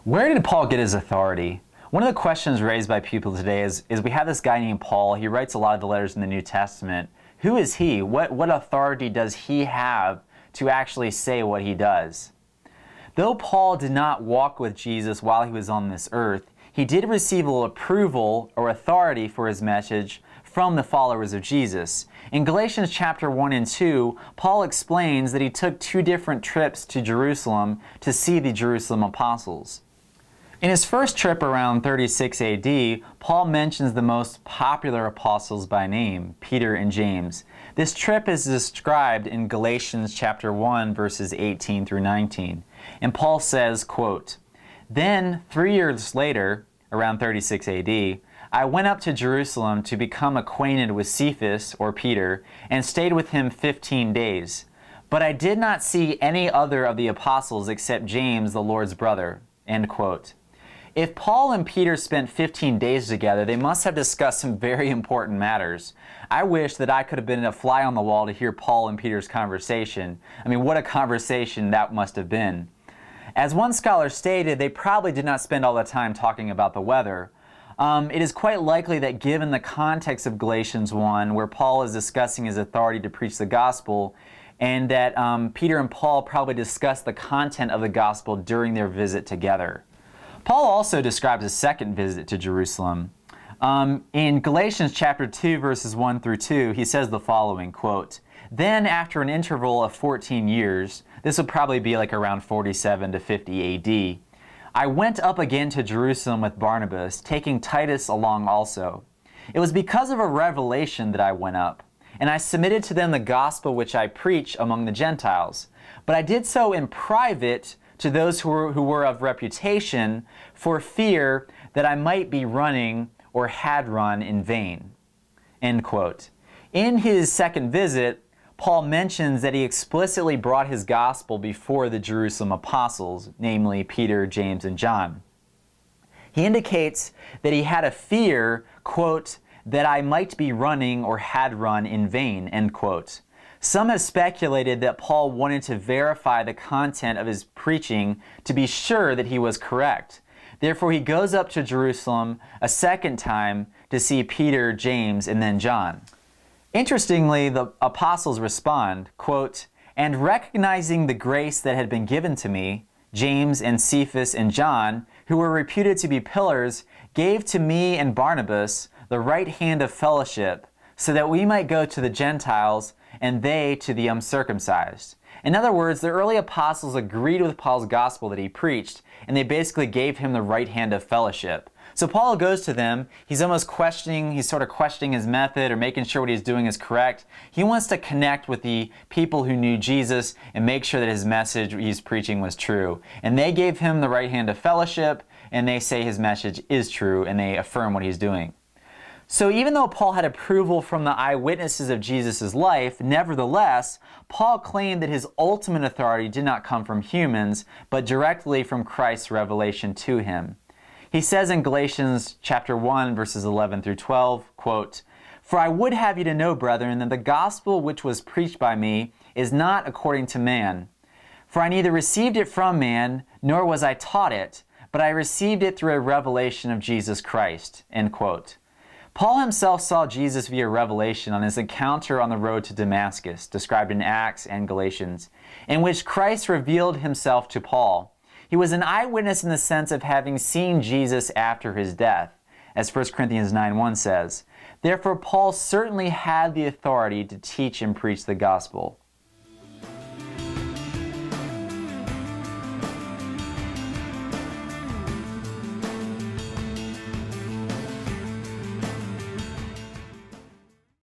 Where did Paul get his authority? One of the questions raised by people today is we have this guy named Paul. He writes a lot of the letters in the New Testament. Who is he? What authority does he have to actually say what he does? Though Paul did not walk with Jesus while he was on this earth, he did receive approval or authority for his message from the followers of Jesus. In Galatians chapter 1 and 2, Paul explains that he took 2 different trips to Jerusalem to see the Jerusalem apostles. In his first trip around 36 AD, Paul mentions the most popular apostles by name, Peter and James. This trip is described in Galatians chapter 1, verses 18 through 19. And Paul says, quote, "Then 3 years later, around 36 AD, I went up to Jerusalem to become acquainted with Cephas, or Peter, and stayed with him 15 days. But I did not see any other of the apostles except James, the Lord's brother." End quote. If Paul and Peter spent 15 days together, they must have discussed some very important matters. I wish that I could have been a fly on the wall to hear Paul and Peter's conversation. I mean, what a conversation that must have been. As one scholar stated, they probably did not spend all the time talking about the weather. It is quite likely that given the context of Galatians 1, where Paul is discussing his authority to preach the gospel, and that Peter and Paul probably discussed the content of the gospel during their visit together. Paul also describes a second visit to Jerusalem. In Galatians chapter 2, verses 1 through 2, he says the following, quote, "Then after an interval of 14 years, this would probably be like around 47 to 50 AD, I went up again to Jerusalem with Barnabas, taking Titus along also. It was because of a revelation that I went up, and I submitted to them the gospel which I preach among the Gentiles. But I did so in private to those who were of reputation, for fear that I might be running or had run in vain." End quote. In his second visit, Paul mentions that he explicitly brought his gospel before the Jerusalem apostles, namely Peter, James, and John. He indicates that he had a fear, quote, "that I might be running or had run in vain," end quote. Some have speculated that Paul wanted to verify the content of his preaching to be sure that he was correct. Therefore, he goes up to Jerusalem a second time to see Peter, James, and then John. Interestingly, the apostles respond, quote, "And recognizing the grace that had been given to me, James and Cephas and John, who were reputed to be pillars, gave to me and Barnabas the right hand of fellowship, so that we might go to the Gentiles and they to the uncircumcised." In other words, the early apostles agreed with Paul's gospel that he preached, and they basically gave him the right hand of fellowship. So Paul goes to them, he's almost questioning, he's sort of questioning his method or making sure what he's doing is correct. He wants to connect with the people who knew Jesus and make sure that his message he's preaching was true. And they gave him the right hand of fellowship, and they say his message is true, and they affirm what he's doing. So even though Paul had approval from the eyewitnesses of Jesus' life, nevertheless, Paul claimed that his ultimate authority did not come from humans, but directly from Christ's revelation to him. He says in Galatians chapter 1, verses 11 through 12, quote, "For I would have you to know, brethren, that the gospel which was preached by me is not according to man. For I neither received it from man, nor was I taught it, but I received it through a revelation of Jesus Christ." End quote. Paul himself saw Jesus via revelation on his encounter on the road to Damascus, described in Acts and Galatians, in which Christ revealed himself to Paul. He was an eyewitness in the sense of having seen Jesus after his death, as 1 Corinthians 9:1 says. Therefore, Paul certainly had the authority to teach and preach the gospel.